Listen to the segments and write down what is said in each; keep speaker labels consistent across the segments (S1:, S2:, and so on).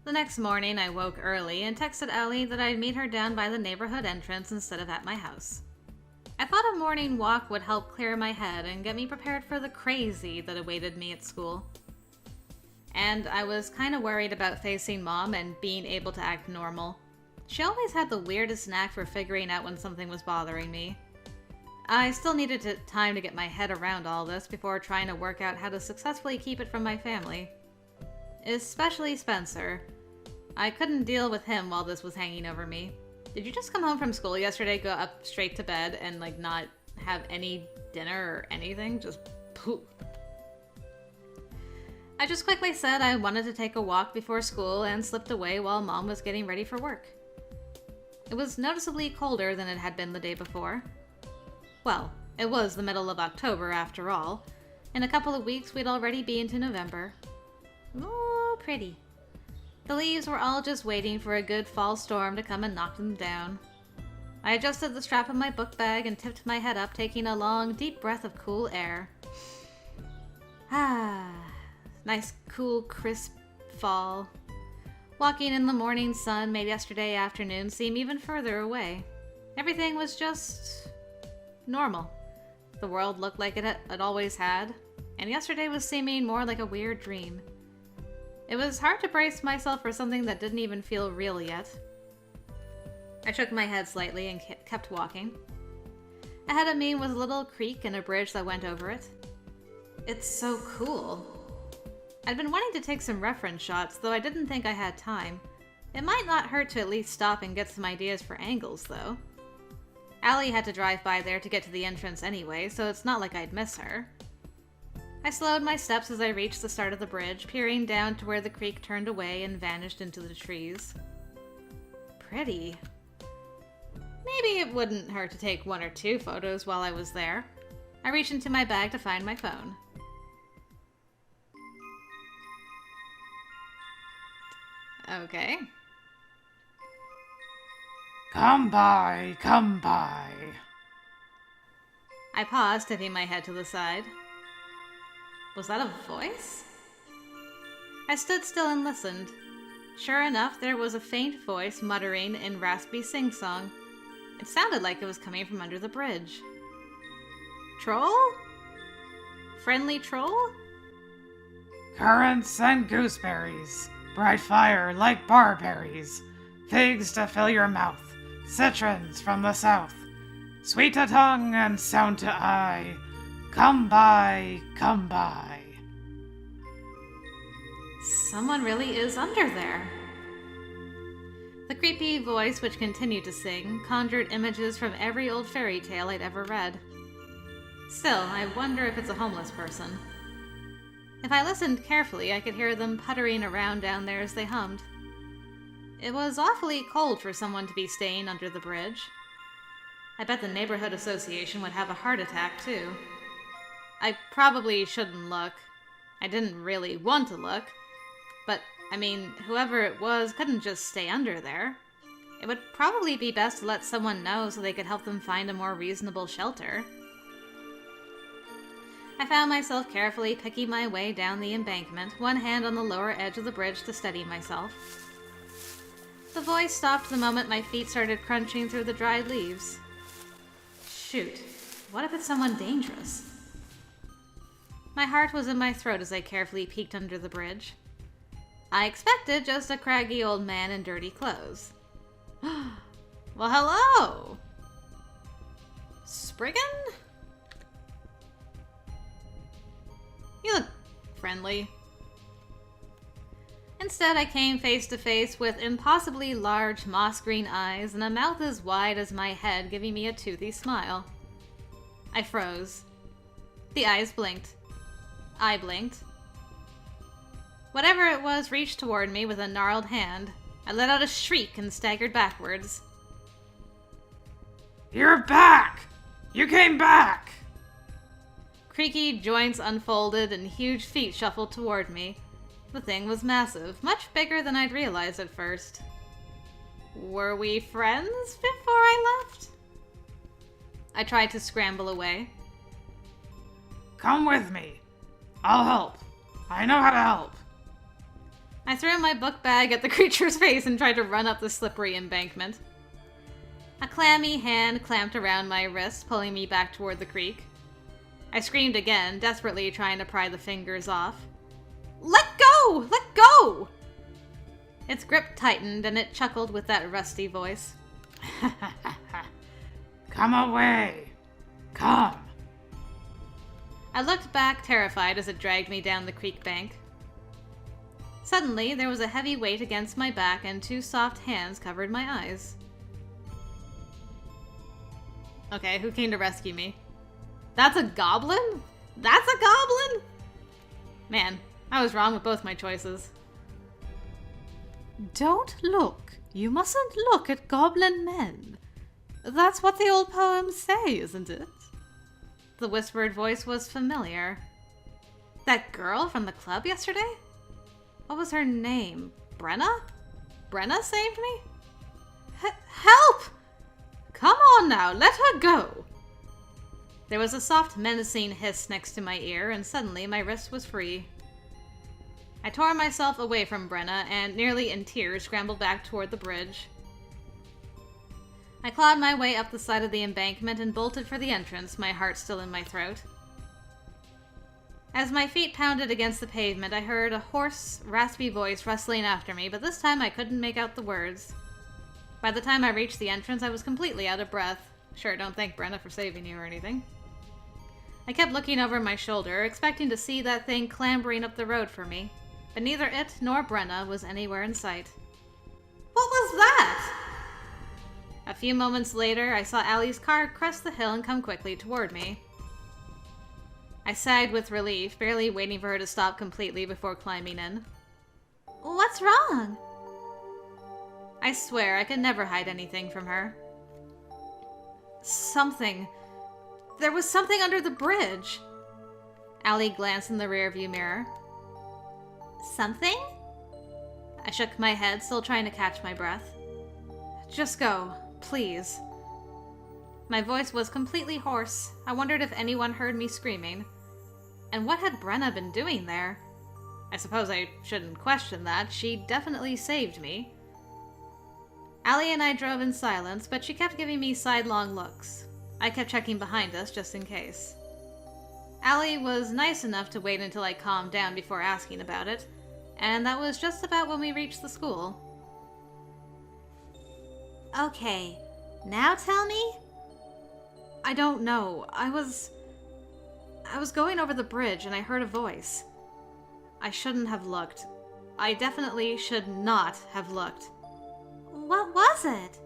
S1: The next morning, I woke early and texted Ellie that I'd meet her down by the neighborhood entrance instead of at my house. I thought a morning walk would help clear my head and get me prepared for the crazy that awaited me at school. And I was kind of worried about facing Mom and being able to act normal. She always had the weirdest knack for figuring out when something was bothering me. I still needed time to get my head around all this before trying to work out how to successfully keep it from my family. Especially Spencer. I couldn't deal with him while this was hanging over me. Did you just come home from school yesterday, go up straight to bed, and not have any dinner or anything? Just poop. I just quickly said I wanted to take a walk before school and slipped away while Mom was getting ready for work. It was noticeably colder than it had been the day before. Well, it was the middle of October after all. In a couple of weeks we'd already be into November. Ooh, pretty. The leaves were all just waiting for a good fall storm to come and knock them down. I adjusted the strap of my book bag and tipped my head up, taking a long, deep breath of cool air. Nice, cool, crisp fall. Walking in the morning sun made yesterday afternoon seem even further away. Everything was just normal. The world looked like it always had, and yesterday was seeming more like a weird dream. It was hard to brace myself for something that didn't even feel real yet. I shook my head slightly and kept walking. Ahead of me was a little creek and a bridge that went over it. It's so cool. I'd been wanting to take some reference shots, though I didn't think I had time. It might not hurt to at least stop and get some ideas for angles, though. Ellie had to drive by there to get to the entrance anyway, so it's not like I'd miss her. I slowed my steps as I reached the start of the bridge, peering down to where the creek turned away and vanished into the trees. Pretty. Maybe it wouldn't hurt to take 1 or 2 photos while I was there. I reached into my bag to find my phone. Okay.
S2: Come by, come by.
S1: I paused, tipping my head to the side. Was that a voice? I stood still and listened. Sure enough, there was a faint voice muttering in raspy sing-song. It sounded like it was coming from under the bridge. Troll? Friendly troll?
S2: Currants and gooseberries, bright fire like barberries, figs to fill your mouth, citrons from the south, sweet to tongue and sound to eye, come by, come by.
S1: Someone really is under there. The creepy voice, which continued to sing, conjured images from every old fairy tale I'd ever read. Still, I wonder if it's a homeless person. If I listened carefully, I could hear them puttering around down there as they hummed. It was awfully cold for someone to be staying under the bridge. I bet the neighborhood association would have a heart attack, too. I probably shouldn't look. I didn't really want to look. But, whoever it was couldn't just stay under there. It would probably be best to let someone know so they could help them find a more reasonable shelter. I found myself carefully picking my way down the embankment, one hand on the lower edge of the bridge to steady myself. The voice stopped the moment my feet started crunching through the dried leaves. Shoot, what if it's someone dangerous? My heart was in my throat as I carefully peeked under the bridge. I expected just a craggy old man in dirty clothes. Well, hello! Spriggan? You look friendly. Instead, I came face to face with impossibly large moss-green eyes and a mouth as wide as my head, giving me a toothy smile. I froze. The eyes blinked. I blinked. Whatever it was reached toward me with a gnarled hand. I let out a shriek and staggered backwards.
S2: You're back! You came back!
S1: Creaky joints unfolded and huge feet shuffled toward me. The thing was massive, much bigger than I'd realized at first. Were we friends before I left? I tried to scramble away.
S2: Come with me. I'll help. I know how to help.
S1: I threw my book bag at the creature's face and tried to run up the slippery embankment. A clammy hand clamped around my wrist, pulling me back toward the creek. I screamed again, desperately trying to pry the fingers off. Let go! Let go! Its grip tightened, and it chuckled with that rusty voice.
S2: Come away. Come.
S1: I looked back, terrified, as it dragged me down the creek bank. Suddenly, there was a heavy weight against my back, and two soft hands covered my eyes. Okay, who came to rescue me? That's a goblin? That's a goblin? Man, I was wrong with both my choices. Don't look. You mustn't look at goblin men. That's what the old poems say, isn't it? The whispered voice was familiar. That girl from the club yesterday? What was her name? Brenna? Brenna saved me? Help! Come on now, let her go! There was a soft, menacing hiss next to my ear, and suddenly my wrist was free. I tore myself away from Brenna and, nearly in tears, scrambled back toward the bridge. I clawed my way up the side of the embankment and bolted for the entrance, my heart still in my throat. As my feet pounded against the pavement, I heard a hoarse, raspy voice rustling after me, but this time I couldn't make out the words. By the time I reached the entrance, I was completely out of breath. Sure, don't thank Brenna for saving you or anything. I kept looking over my shoulder, expecting to see that thing clambering up the road for me, but neither it nor Brenna was anywhere in sight. What was that? A few moments later, I saw Allie's car crest the hill and come quickly toward me. I sagged with relief, barely waiting for her to stop completely before climbing in. What's wrong? I swear I could never hide anything from her. Something. There was something under the bridge. Ellie glanced in the rearview mirror. Something? I shook my head, still trying to catch my breath. Just go, please. My voice was completely hoarse. I wondered if anyone heard me screaming. And what had Brenna been doing there? I suppose I shouldn't question that. She definitely saved me. Ellie and I drove in silence, but she kept giving me sidelong looks. I kept checking behind us just in case. Ellie was nice enough to wait until I calmed down before asking about it, and that was just about when we reached the school. Okay, now tell me? I don't know. I was going over the bridge and I heard a voice. I shouldn't have looked. I definitely should not have looked. What was it?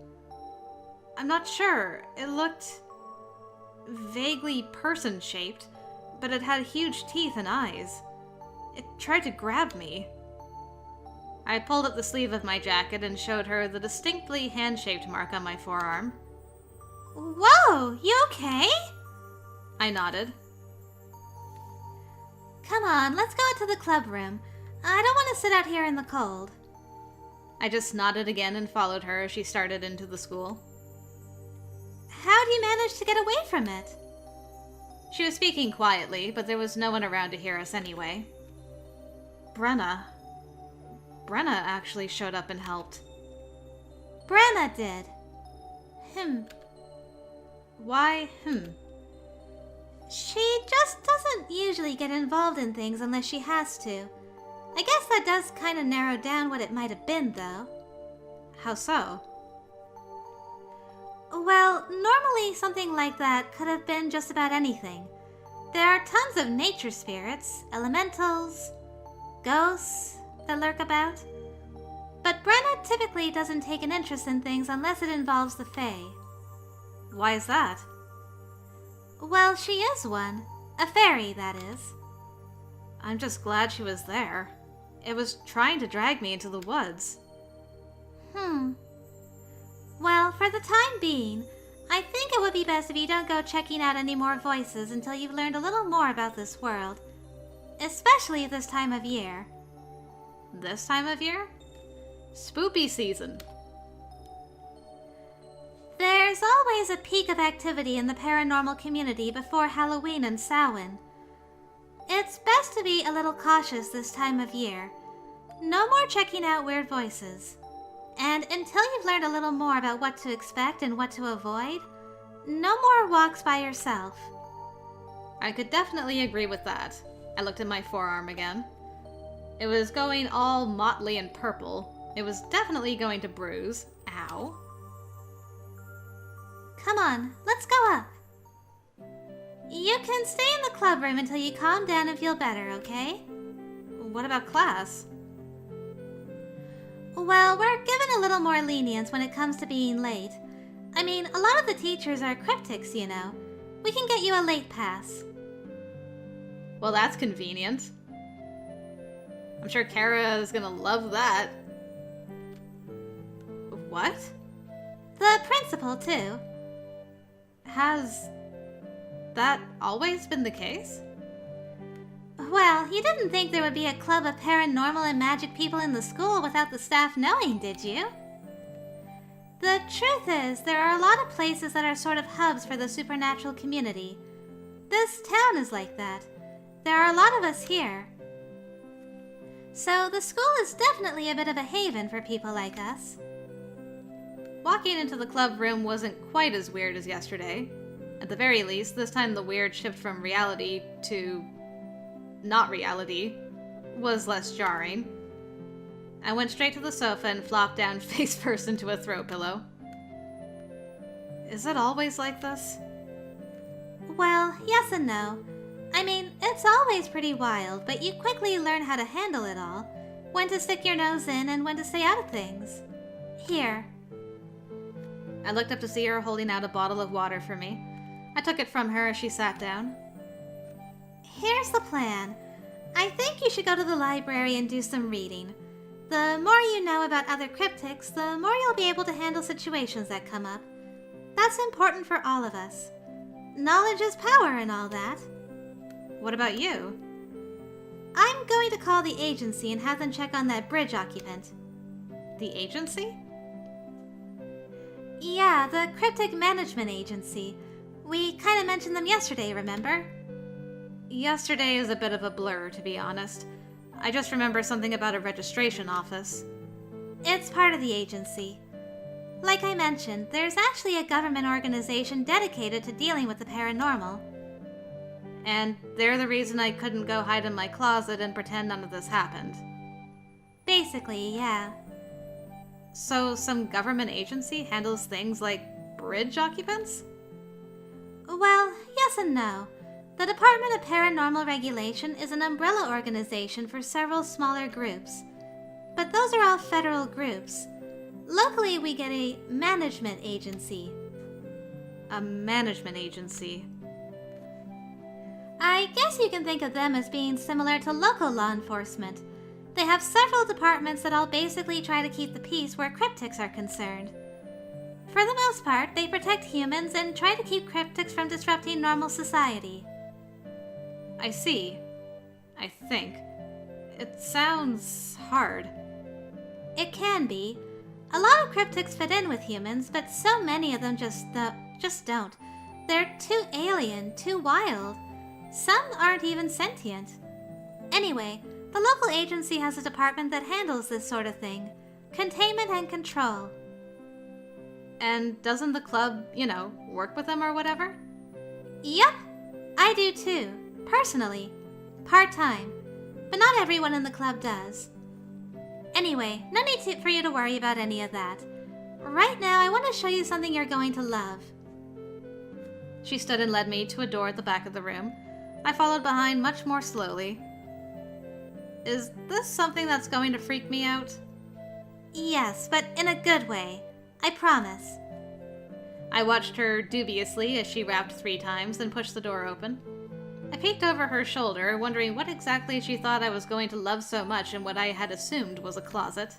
S1: I'm not sure. It looked vaguely person-shaped, but it had huge teeth and eyes. It tried to grab me. I pulled up the sleeve of my jacket and showed her the distinctly hand-shaped mark on my forearm. Whoa, you okay? I nodded. Come on, let's go into the club room. I don't want to sit out here in the cold. I just nodded again and followed her as she started into the school. How do you manage to get away from it? She was speaking quietly, but there was no one around to hear us anyway. Brenna actually showed up and helped. Brenna did. Why She just doesn't usually get involved in things unless she has to. I guess that does kind of narrow down what it might have been, though. How so? Well, normally something like that could have been just about anything. There are tons of nature spirits, elementals, ghosts that lurk about. But Brenna typically doesn't take an interest in things unless it involves the Fae. Why is that? Well, she is one. A fairy, that is. I'm just glad she was there. It was trying to drag me into the woods. Well, for the time being, I think it would be best if you don't go checking out any more voices until you've learned a little more about this world. Especially this time of year. This time of year? Spoopy season. There's always a peak of activity in the paranormal community before Halloween and Samhain. It's best to be a little cautious this time of year. No more checking out weird voices. And until you've learned a little more about what to expect and what to avoid, no more walks by yourself.
S3: I could definitely agree with that. I looked at my forearm again. It was going all motley and purple. It was definitely going to bruise. Ow.
S1: Come on, let's go up. You can stay in the club room until you calm down and feel better, okay?
S3: What about class?
S1: Well, we're given a little more lenience when it comes to being late. I mean, a lot of the teachers are cryptics, you know. We can get you a late pass.
S3: Well, that's convenient. I'm sure Kara is gonna love that. What?
S1: The principal, too.
S3: Has that always been the case?
S1: Well, you didn't think there would be a club of paranormal and magic people in the school without the staff knowing, did you? The truth is, there are a lot of places that are sort of hubs for the supernatural community. This town is like that. There are a lot of us here. So the school is definitely a bit of a haven for people like us.
S3: Walking into the club room wasn't quite as weird as yesterday. At the very least, this time the weird shift from reality to not reality was less jarring. I went straight to the sofa and flopped down face first into a throw pillow. Is it always like this?
S1: Well, yes and no. I mean, it's always pretty wild, but you quickly learn how to handle it all. When to stick your nose in and when to stay out of things. Here.
S3: I looked up to see her holding out a bottle of water for me. I took it from her as she sat down.
S1: Here's the plan. I think you should go to the library and do some reading. The more you know about other cryptics, the more you'll be able to handle situations that come up. That's important for all of us. Knowledge is power and all that.
S3: What about you?
S1: I'm going to call the agency and have them check on that bridge occupant.
S3: The agency?
S1: Yeah, the Cryptic Management Agency. We kind of mentioned them yesterday, remember?
S3: Yesterday is a bit of a blur, to be honest. I just remember something about a registration office.
S1: It's part of the agency. Like I mentioned, there's actually a government organization dedicated to dealing with the paranormal.
S3: And they're the reason I couldn't go hide in my closet and pretend none of this happened.
S1: Basically, yeah.
S3: So some government agency handles things like bridge occupants?
S1: Well, yes and no. The Department of Paranormal Regulation is an umbrella organization for several smaller groups. But those are all federal groups. Locally, we get a management agency.
S3: A management agency.
S1: I guess you can think of them as being similar to local law enforcement. They have several departments that all basically try to keep the peace where cryptics are concerned. For the most part, they protect humans and try to keep cryptics from disrupting normal society.
S3: I see. I think. It sounds hard.
S1: It can be. A lot of cryptics fit in with humans, but so many of them just don't. They're too alien, too wild. Some aren't even sentient. Anyway, the local agency has a department that handles this sort of thing. Containment and control.
S3: And doesn't the club, work with them or whatever?
S1: Yep, I do too. Personally. Part-time. But not everyone in the club does. Anyway, no need for you to worry about any of that. Right now, I want to show you something you're going to love.
S3: She stood and led me to a door at the back of the room. I followed behind much more slowly. Is this something that's going to freak me out?
S1: Yes, but in a good way. I promise.
S3: I watched her dubiously as she rapped 3 times, then pushed the door open. I peeked over her shoulder, wondering what exactly she thought I was going to love so much in what I had assumed was a closet.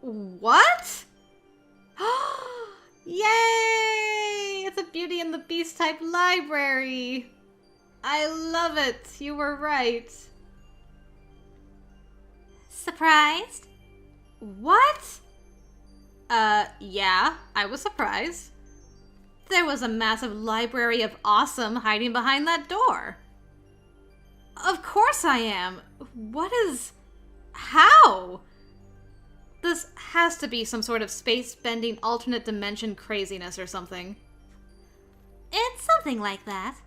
S3: What? Yay! It's a Beauty and the Beast type library! I love it! You were right.
S1: Surprised?
S3: What? Yeah, I was surprised. There was a massive library of awesome hiding behind that door. Of course I am. What is How? This has to be some sort of space-bending alternate dimension craziness or something.
S1: It's something like that.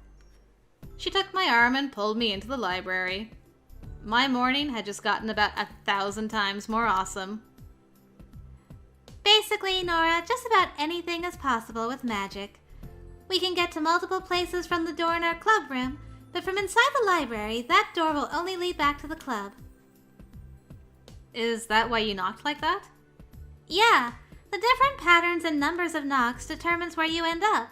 S3: She took my arm and pulled me into the library. My morning had just gotten about 1,000 times more awesome.
S1: Basically, Nora, just about anything is possible with magic. We can get to multiple places from the door in our club room, but from inside the library, that door will only lead back to the club.
S3: Is that why you knocked like that?
S1: Yeah, the different patterns and numbers of knocks determines where you end up.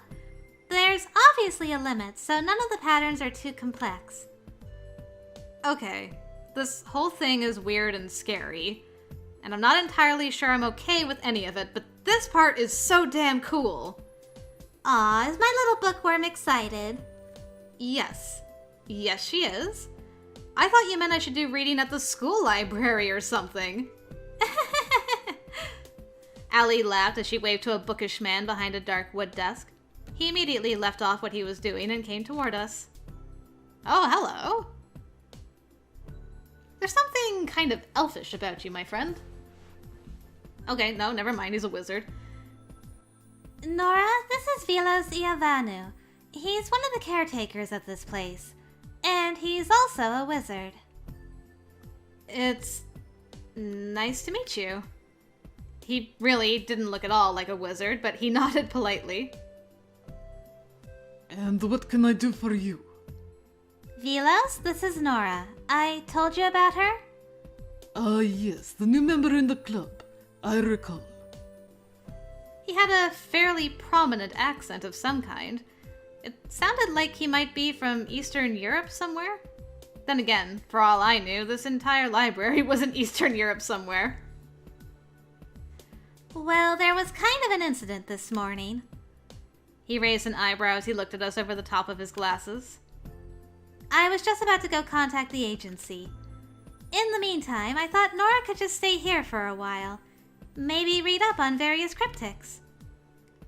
S1: There's obviously a limit, so none of the patterns are too complex.
S3: Okay, this whole thing is weird and scary, and I'm not entirely sure I'm okay with any of it, but this part is so damn cool.
S1: Aw, is my little bookworm excited?
S3: Yes. Yes, she is. I thought you meant I should do reading at the school library or something. Ellie laughed as she waved to a bookish man behind a dark wood desk. He immediately left off what he was doing and came toward us. Oh, hello. There's something kind of elfish about you, my friend. Okay, no, never mind, he's a wizard.
S1: Nora, this is Vilas Iavanu. He's one of the caretakers of this place. And he's also a wizard.
S3: It's nice to meet you. He really didn't look at all like a wizard, but he nodded politely.
S4: And what can I do for you?
S1: Vilas, this is Nora. I told you about her?
S4: Yes, the new member in the club. I recall.
S3: He had a fairly prominent accent of some kind. It sounded like he might be from Eastern Europe somewhere. Then again, for all I knew, this entire library was in Eastern Europe somewhere.
S1: Well, there was kind of an incident this morning.
S3: He raised an eyebrow as he looked at us over the top of his glasses.
S1: I was just about to go contact the agency. In the meantime, I thought Nora could just stay here for a while. Maybe read up on various cryptics.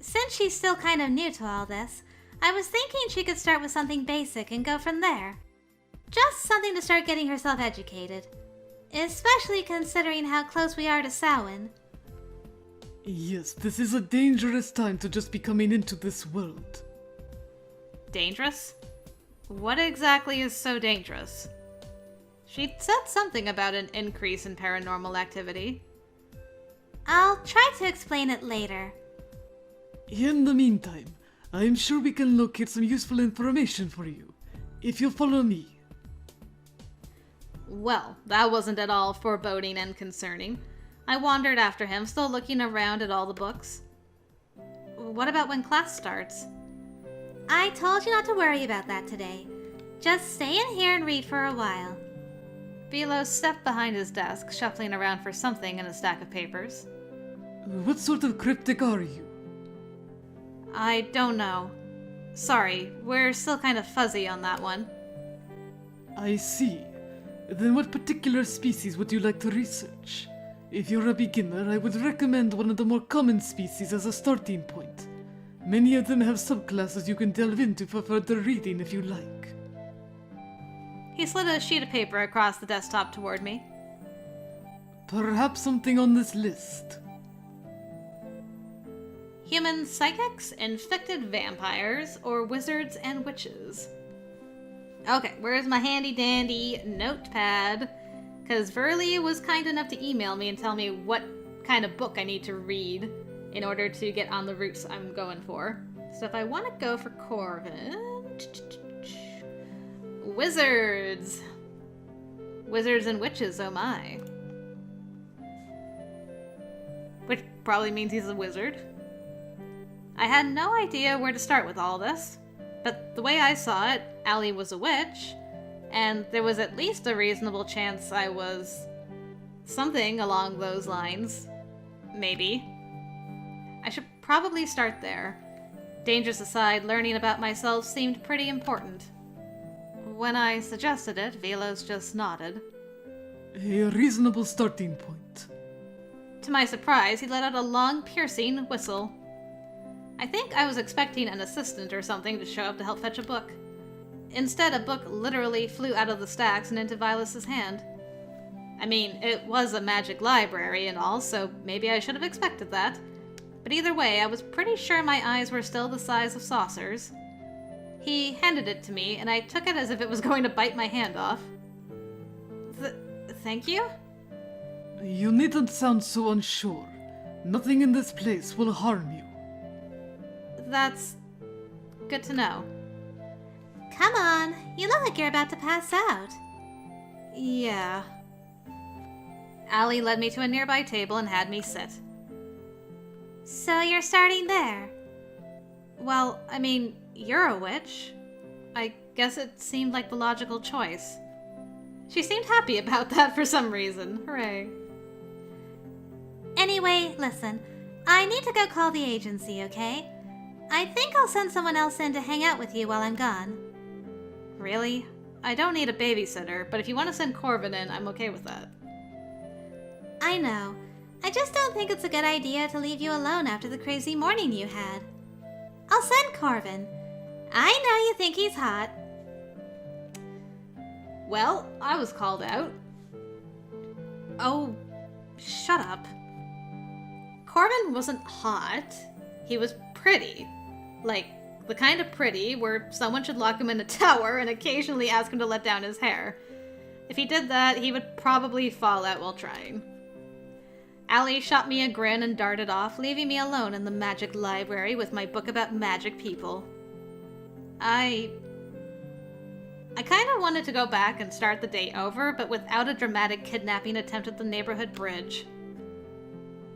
S1: Since she's still kind of new to all this, I was thinking she could start with something basic and go from there. Just something to start getting herself educated. Especially considering how close we are to Samhain.
S4: Yes, this is a dangerous time to just be coming into this world.
S3: Dangerous? What exactly is so dangerous? She said something about an increase in paranormal activity.
S1: I'll try to explain it later.
S4: In the meantime, I'm sure we can locate some useful information for you, if you follow me.
S3: Well, that wasn't at all foreboding and concerning. I wandered after him, still looking around at all the books. What about when class starts?
S1: I told you not to worry about that today. Just stay in here and read for a while.
S3: Vilas stepped behind his desk, shuffling around for something in a stack of papers.
S4: What sort of cryptic are you?
S3: I don't know. Sorry, we're still kind of fuzzy on that one.
S4: I see. Then what particular species would you like to research? If you're a beginner, I would recommend one of the more common species as a starting point. Many of them have subclasses you can delve into for further reading if you like.
S3: He slid a sheet of paper across the desktop toward me.
S4: Perhaps something on this list.
S3: Human psychics, infected vampires, or wizards and witches. Okay, where's my handy-dandy notepad? Because Verly was kind enough to email me and tell me what kind of book I need to read in order to get on the routes I'm going for. So if I want to go for Corvin... Wizards! Wizards and witches, oh my. Which probably means he's a wizard. I had no idea where to start with all this, but the way I saw it, Ellie was a witch, and there was at least a reasonable chance I was something along those lines. Maybe. I should probably start there. Dangers aside, learning about myself seemed pretty important. When I suggested it, Vilas just nodded.
S4: A reasonable starting point.
S3: To my surprise, he let out a long, piercing whistle. I think I was expecting an assistant or something to show up to help fetch a book. Instead, a book literally flew out of the stacks and into Vilas's hand. I mean, it was a magic library and all, so maybe I should have expected that. But either way, I was pretty sure my eyes were still the size of saucers. He handed it to me, and I took it as if it was going to bite my hand off. Thank you?
S4: You needn't sound so unsure. Nothing in this place will harm you.
S3: That's good to know.
S1: Come on, you look like you're about to pass out.
S3: Yeah. Ellie led me to a nearby table and had me sit.
S1: So you're starting there?
S3: Well, I mean, you're a witch. I guess it seemed like the logical choice. She seemed happy about that for some reason. Hooray.
S1: Anyway, listen. I need to go call the agency, okay? I think I'll send someone else in to hang out with you while I'm gone.
S3: Really? I don't need a babysitter, but if you want to send Corbin in, I'm okay with that.
S1: I know. I just don't think it's a good idea to leave you alone after the crazy morning you had. I'll send Corbin. I know you think he's hot.
S3: Well, I was called out. Oh, shut up. Corbin wasn't hot. He was pretty. Like, the kind of pretty where someone should lock him in a tower and occasionally ask him to let down his hair. If he did that, he would probably fall out while trying. Ellie shot me a grin and darted off, leaving me alone in the magic library with my book about magic people. I kind of wanted to go back and start the day over, but without a dramatic kidnapping attempt at the neighborhood bridge.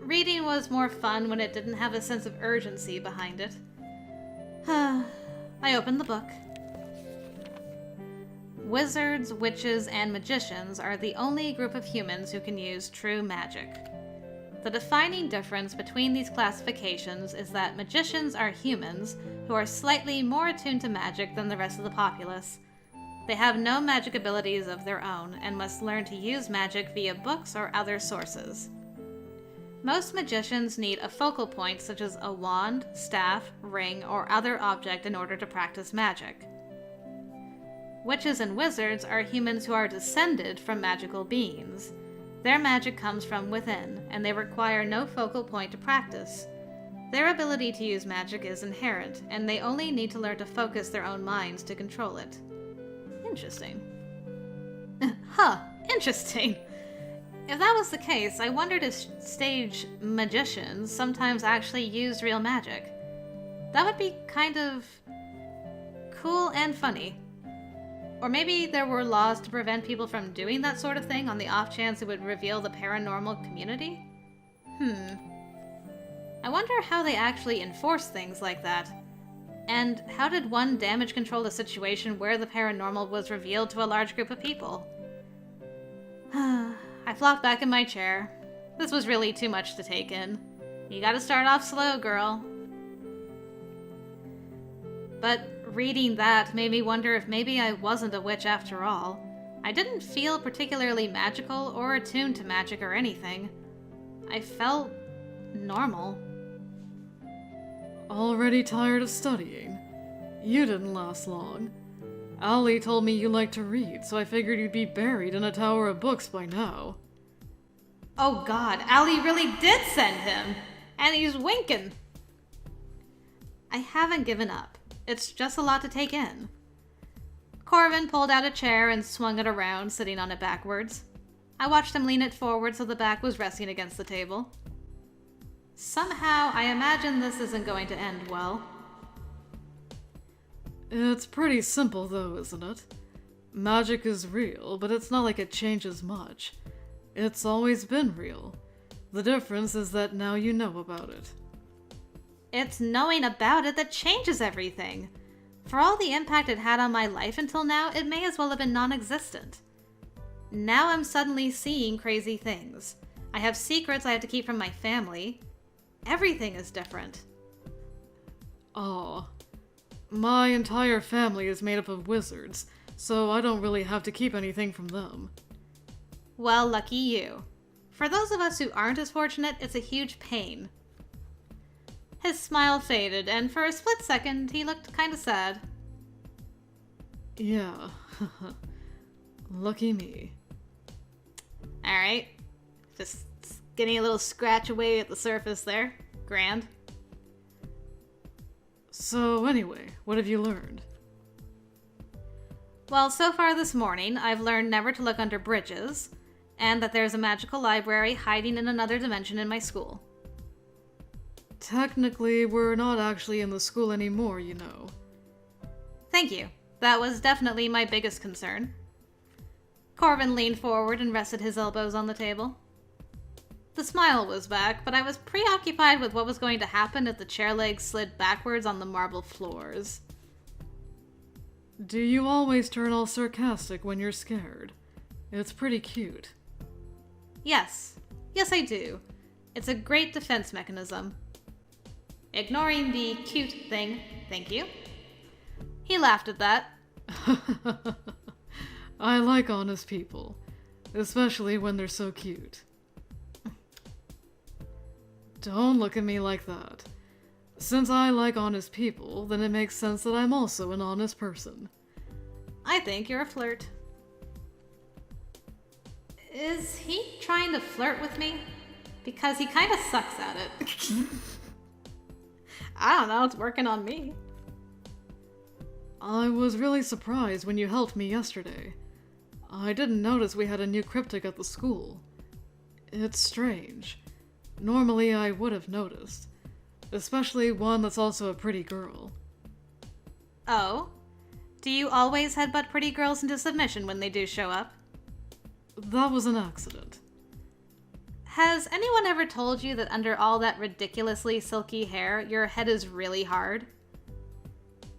S3: Reading was more fun when it didn't have a sense of urgency behind it. I opened the book. Wizards, witches, and magicians are the only group of humans who can use true magic. The defining difference between these classifications is that magicians are humans who are slightly more attuned to magic than the rest of the populace. They have no magic abilities of their own and must learn to use magic via books or other sources. Most magicians need a focal point such as a wand, staff, ring, or other object in order to practice magic. Witches and wizards are humans who are descended from magical beings. Their magic comes from within, and they require no focal point to practice. Their ability to use magic is inherent, and they only need to learn to focus their own minds to control it. Interesting. Interesting. If that was the case, I wondered if stage magicians sometimes actually used real magic. That would be kind of cool and funny. Or maybe there were laws to prevent people from doing that sort of thing on the off chance it would reveal the paranormal community? I wonder how they actually enforce things like that. And how did one damage control a situation where the paranormal was revealed to a large group of people? I flopped back in my chair. This was really too much to take in. You gotta start off slow, girl. But reading that made me wonder if maybe I wasn't a witch after all. I didn't feel particularly magical or attuned to magic or anything. I felt normal.
S4: Already tired of studying? You didn't last long. Ellie told me you like to read, so I figured you'd be buried in a tower of books by now.
S3: Oh god, Ellie really did send him! And he's winking! I haven't given up. It's just a lot to take in. Corbin pulled out a chair and swung it around, sitting on it backwards. I watched him lean it forward so the back was resting against the table. Somehow, I imagine this isn't going to end well.
S4: It's pretty simple though, isn't it? Magic is real, but it's not like it changes much. It's always been real. The difference is that now you know about it.
S3: It's knowing about it that changes everything. For all the impact it had on my life until now, it may as well have been non-existent. Now I'm suddenly seeing crazy things. I have secrets I have to keep from my family. Everything is different.
S4: Aw. My entire family is made up of wizards, so I don't really have to keep anything from them.
S3: Well, lucky you. For those of us who aren't as fortunate, it's a huge pain. His smile faded, and for a split second, he looked kinda sad.
S4: Yeah. Lucky me.
S3: Alright. Just getting a little scratch away at the surface there. Grand.
S4: So anyway, what have you learned?
S3: Well, so far this morning, I've learned never to look under bridges, and that there's a magical library hiding in another dimension in my school.
S4: Technically, we're not actually in the school anymore, you know.
S3: Thank you. That was definitely my biggest concern. Corbin leaned forward and rested his elbows on the table. The smile was back, but I was preoccupied with what was going to happen if the chair legs slid backwards on the marble floors.
S4: Do you always turn all sarcastic when you're scared? It's pretty cute.
S3: Yes. Yes, I do. It's a great defense mechanism. Ignoring the cute thing, thank you. He laughed at that.
S4: I like honest people, especially when they're so cute. Don't look at me like that. Since I like honest people, then it makes sense that I'm also an honest person.
S3: I think you're a flirt. Is he trying to flirt with me? Because he kind of sucks at it. I don't know, it's working on me.
S4: I was really surprised when you helped me yesterday. I didn't notice we had a new cryptic at the school. It's strange. Normally I would have noticed. Especially one that's also a pretty girl.
S3: Oh? Do you always headbutt pretty girls into submission when they do show up?
S4: That was an accident.
S3: Has anyone ever told you that under all that ridiculously silky hair, your head is really hard?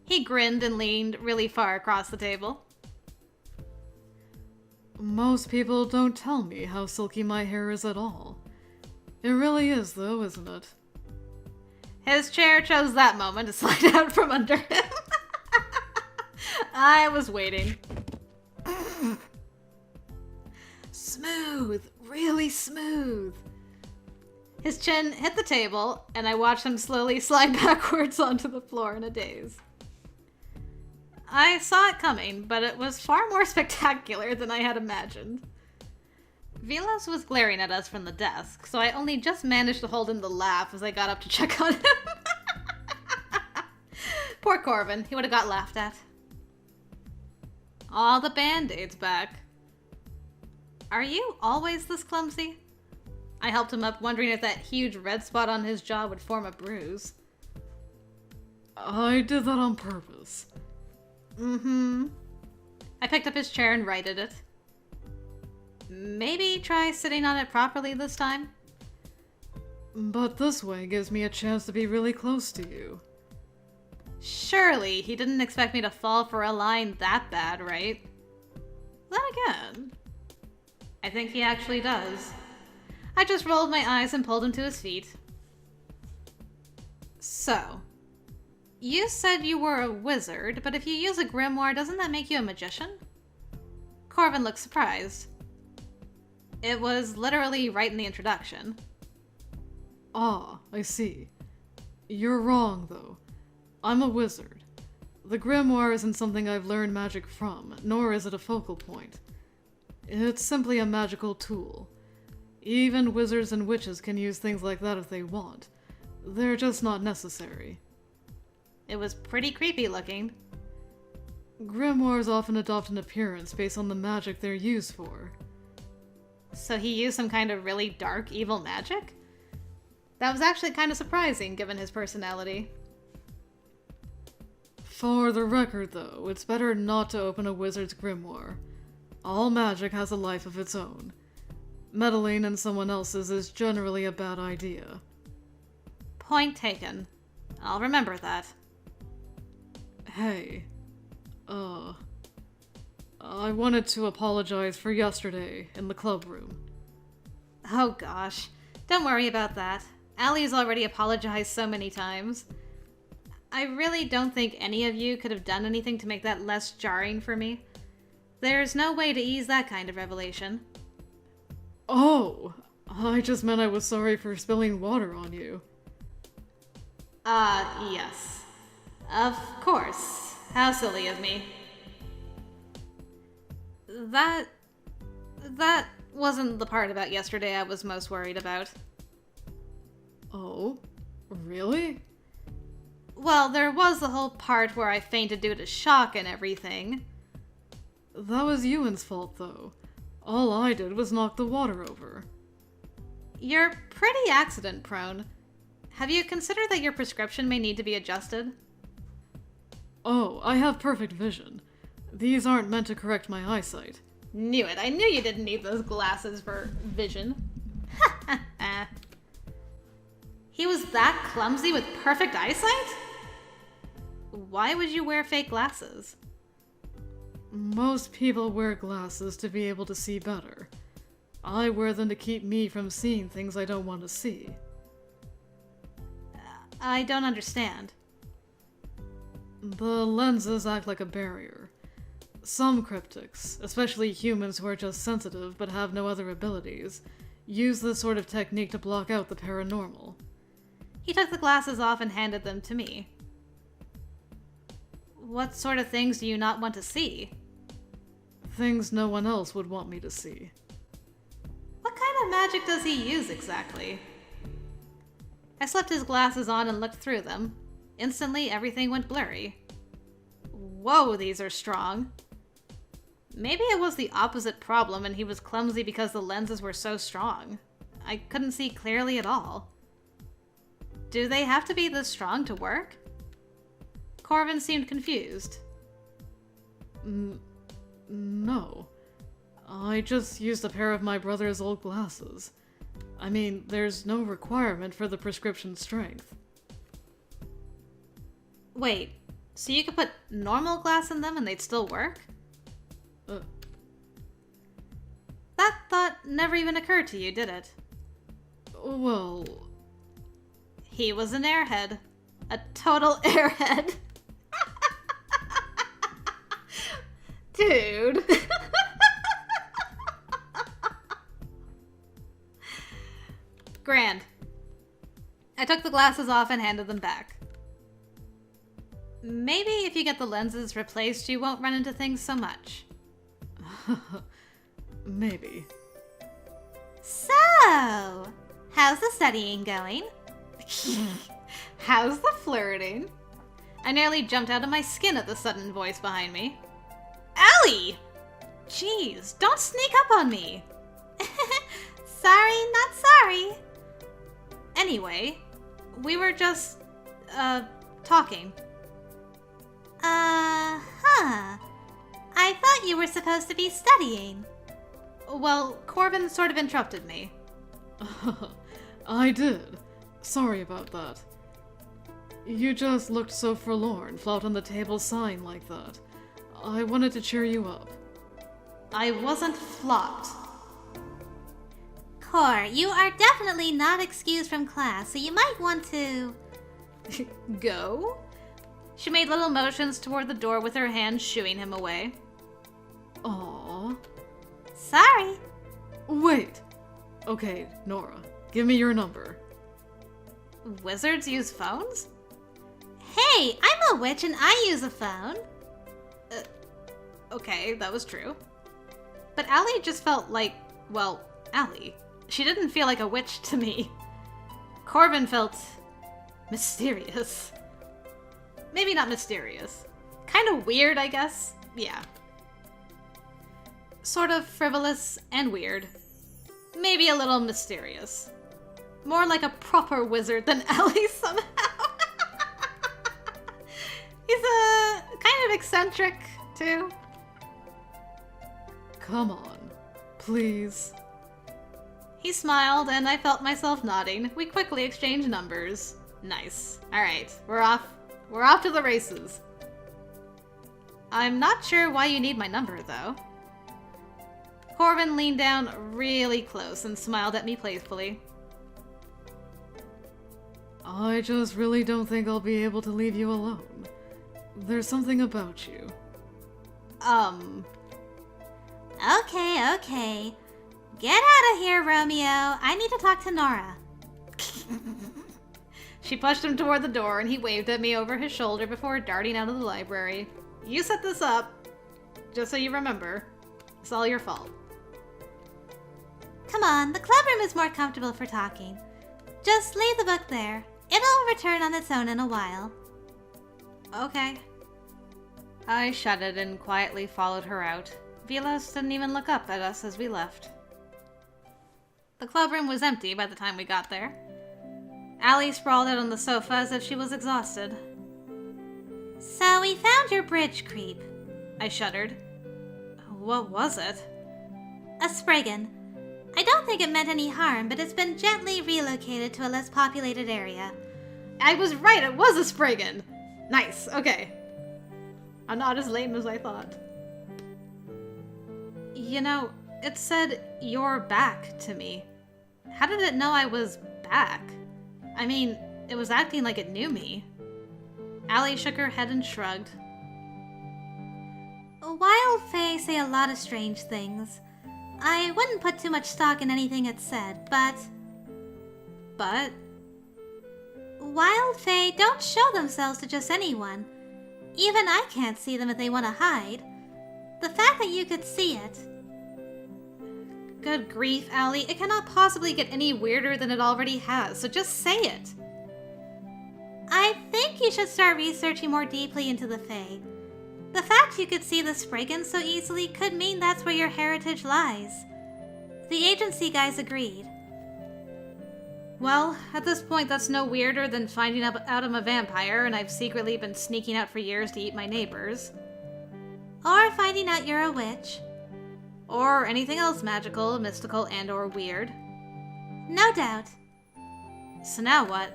S3: He grinned and leaned really far across the table.
S4: Most people don't tell me how silky my hair is at all. It really is, though, isn't it?
S3: His chair chose that moment to slide out from under him. I was waiting. Smooth, really smooth. His chin hit the table, and I watched him slowly slide backwards onto the floor in a daze. I saw it coming, but it was far more spectacular than I had imagined. Vilas was glaring at us from the desk, so I only just managed to hold in the laugh as I got up to check on him. Poor Corbin, he would have got laughed at. All the band-aids back. Are you always this clumsy? I helped him up, wondering if that huge red spot on his jaw would form a bruise.
S4: I did that on purpose.
S3: Mm-hmm. I picked up his chair and righted it. Maybe try sitting on it properly this time?
S4: But this way gives me a chance to be really close to you.
S3: Surely he didn't expect me to fall for a line that bad, right? Then again, I think he actually does. I just rolled my eyes and pulled him to his feet. So, you said you were a wizard, but if you use a grimoire, doesn't that make you a magician? Corbin looked surprised. It was literally right in the introduction.
S4: Ah, I see. You're wrong, though. I'm a wizard. The grimoire isn't something I've learned magic from, nor is it a focal point. It's simply a magical tool. Even wizards and witches can use things like that if they want. They're just not necessary.
S3: It was pretty creepy looking.
S4: Grimoires often adopt an appearance based on the magic they're used for.
S3: So he used some kind of really dark, evil magic? That was actually kind of surprising, given his personality.
S4: For the record, though, it's better not to open a wizard's grimoire. All magic has a life of its own. Meddling in someone else's is generally a bad idea.
S3: Point taken. I'll remember that.
S4: Hey, I wanted to apologize for yesterday in the club room.
S3: Oh gosh. Don't worry about that. Allie's already apologized so many times. I really don't think any of you could have done anything to make that less jarring for me. There's no way to ease that kind of revelation.
S4: Oh, I just meant I was sorry for spilling water on you.
S3: Yes. Of course. How silly of me. That wasn't the part about yesterday I was most worried about.
S4: Oh? Really?
S3: Well, there was the whole part where I fainted due to shock and everything.
S4: That was Ewan's fault, though. All I did was knock the water over.
S3: You're pretty accident-prone. Have you considered that your prescription may need to be adjusted?
S4: Oh, I have perfect vision. These aren't meant to correct my eyesight.
S3: Knew it. I knew you didn't need those glasses for vision. He was that clumsy with perfect eyesight? Why would you wear fake glasses?
S4: Most people wear glasses to be able to see better. I wear them to keep me from seeing things I don't want to see.
S3: I don't understand.
S4: The lenses act like a barrier. Some cryptics, especially humans who are just sensitive but have no other abilities, use this sort of technique to block out the paranormal.
S3: He took the glasses off and handed them to me. What sort of things do you not want to see?
S4: Things no one else would want me to see.
S3: What kind of magic does he use exactly? I slipped his glasses on and looked through them. Instantly, everything went blurry. Whoa, these are strong. Maybe it was the opposite problem and he was clumsy because the lenses were so strong. I couldn't see clearly at all. Do they have to be this strong to work? Corbin seemed confused.
S4: No. I just used a pair of my brother's old glasses. I mean, there's no requirement for the prescription strength.
S3: Wait, so you could put normal glass in them and they'd still work? That thought never even occurred to you, did it?
S4: Well...
S3: He was an airhead. A total airhead. Dude. Grand. I took the glasses off and handed them back. Maybe if you get the lenses replaced, you won't run into things so much.
S4: Maybe.
S3: So, how's the studying going? How's the flirting? I nearly jumped out of my skin at the sudden voice behind me. Ellie! Jeez, don't sneak up on me. Sorry, not sorry. Anyway, we were just, talking.
S5: I thought you were supposed to be studying.
S3: Well, Corbin sort of interrupted me.
S4: I did. Sorry about that. You just looked so forlorn, flouting the table sign like that. I wanted to cheer you up.
S3: I wasn't flopped.
S5: Cor, you are definitely not excused from class, so you might want to...
S3: Go? She made little motions toward the door with her hand shooing him away.
S4: Aww.
S5: Sorry.
S4: Wait. Okay, Nora, give me your number.
S3: Wizards use phones?
S5: Hey, I'm a witch and I use a phone.
S3: Okay, that was true. But Ellie just felt like, well, Ellie. She didn't feel like a witch to me. Corbin felt mysterious. Maybe not mysterious. Kind of weird, I guess. Yeah. Sort of frivolous and weird. Maybe a little mysterious. More like a proper wizard than Ellie somehow. He's kind of eccentric, too.
S4: Come on, please.
S3: He smiled, and I felt myself nodding. We quickly exchanged numbers. Nice. Alright, we're off. We're off to the races. I'm not sure why you need my number, though. Corbin leaned down really close and smiled at me playfully.
S4: I just really don't think I'll be able to leave you alone. There's something about you.
S5: Okay. Get out of here, Romeo. I need to talk to Nora.
S3: She pushed him toward the door and he waved at me over his shoulder before darting out of the library. You set this up, just so you remember. It's all your fault.
S5: Come on, the club room is more comfortable for talking. Just leave the book there. It'll return on its own in a while.
S3: Okay. I shuddered and quietly followed her out. Vilas didn't even look up at us as we left. The clubroom was empty by the time we got there. Ellie sprawled out on the sofa as if she was exhausted.
S5: So we found your bridge creep.
S3: I shuddered. What was it?
S5: A Spriggan. I don't think it meant any harm, but it's been gently relocated to a less populated area.
S3: I was right, it was a Spriggan! Nice, okay. I'm not as lame as I thought. You know, it said, "You're back" to me. How did it know I was back? I mean, it was acting like it knew me. Ellie shook her head and shrugged.
S5: Wild Fae say a lot of strange things. I wouldn't put too much stock in anything it said, but...
S3: But?
S5: Wild Fae don't show themselves to just anyone. Even I can't see them if they want to hide. The fact that you could see it...
S3: Good grief, Ellie. It cannot possibly get any weirder than it already has, so just say it.
S5: I think you should start researching more deeply into the Fae. The fact you could see the Spriggan so easily could mean that's where your heritage lies. The agency guys agreed.
S3: Well, at this point that's no weirder than finding out I'm a vampire and I've secretly been sneaking out for years to eat my neighbors.
S5: Or finding out you're a witch.
S3: Or anything else magical, mystical, and or weird.
S5: No doubt.
S3: So now what?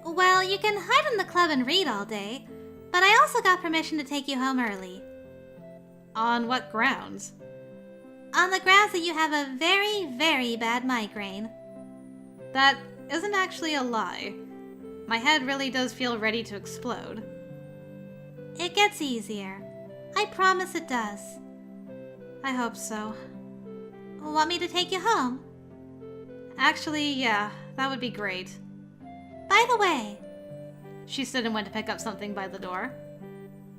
S5: Well, you can hide in the club and read all day, but I also got permission to take you home early.
S3: On what grounds?
S5: On the grounds that you have a very, very bad migraine.
S3: That isn't actually a lie. My head really does feel ready to explode.
S5: It gets easier. I promise it does.
S3: I hope so.
S5: Want me to take you home?
S3: Actually, yeah, that would be great.
S5: By the way...
S3: She stood and went to pick up something by the door.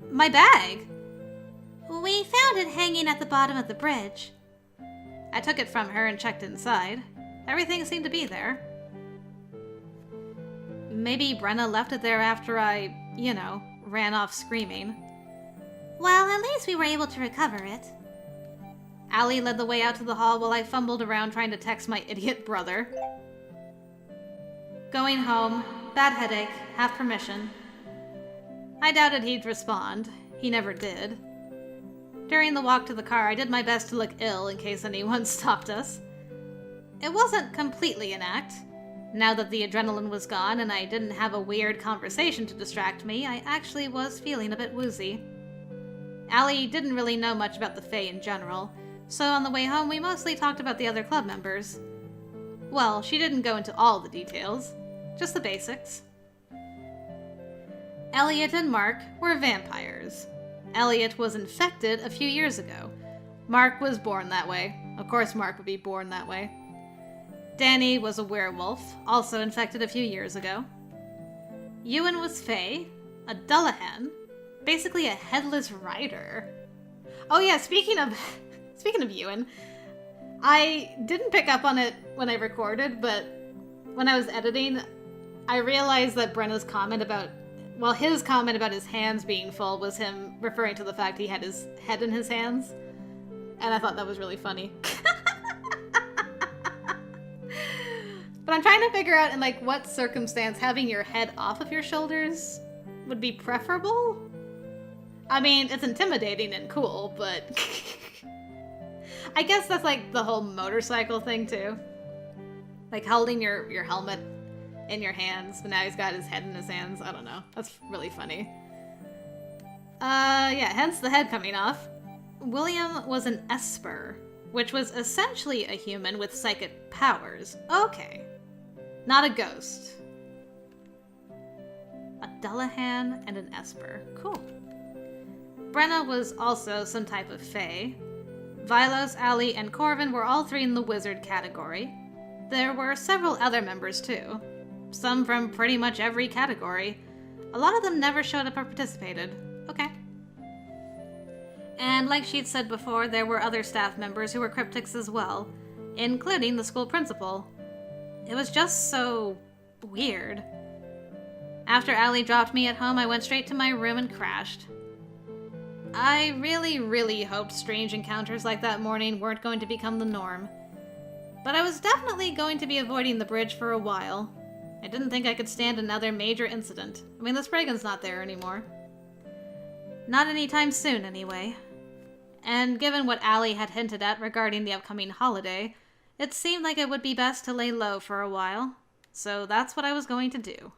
S3: My bag!
S5: We found it hanging at the bottom of the bridge.
S3: I took it from her and checked inside. Everything seemed to be there. Maybe Brenna left it there after I, ran off screaming.
S5: Well, at least we were able to recover it.
S3: Ellie led the way out to the hall while I fumbled around trying to text my idiot brother. Going home, bad headache, have permission. I doubted he'd respond. He never did. During the walk to the car, I did my best to look ill in case anyone stopped us. It wasn't completely an act. Now that the adrenaline was gone and I didn't have a weird conversation to distract me, I actually was feeling a bit woozy. Ellie didn't really know much about the Fae in general, so on the way home we mostly talked about the other club members. Well, she didn't go into all the details, just the basics. Elliot and Mark were vampires. Elliot was infected a few years ago. Mark was born that way. Of course Mark would be born that way. Danny was a werewolf, also infected a few years ago. Ewan was Fae, a Dullahan, basically a headless rider. Oh yeah, speaking of Ewan, I didn't pick up on it when I recorded, but when I was editing, I realized that Brenna's comment about, his comment about his hands being full was him referring to the fact he had his head in his hands, and I thought that was really funny. But I'm trying to figure out in what circumstance having your head off of your shoulders would be preferable. I mean, it's intimidating and cool, but I guess that's the whole motorcycle thing too. Holding your helmet in your hands, but now he's got his head in his hands. I don't know. That's really funny. Yeah, hence the head coming off. William was an Esper, which was essentially a human with psychic powers. Okay. Not a ghost. A Dullahan and an Esper. Cool. Brenna was also some type of Fae. Vilas, Ellie, and Corbin were all three in the wizard category. There were several other members too. Some from pretty much every category. A lot of them never showed up or participated. Okay. And like she'd said before, there were other staff members who were cryptics as well, including the school principal. It was just so weird. After Ellie dropped me at home, I went straight to my room and crashed. I really, really hoped strange encounters like that morning weren't going to become the norm. But I was definitely going to be avoiding the bridge for a while. I didn't think I could stand another major incident. I mean, the Spriggan's not there anymore. Not anytime soon, anyway. And given what Ellie had hinted at regarding the upcoming holiday, it seemed like it would be best to lay low for a while. So that's what I was going to do.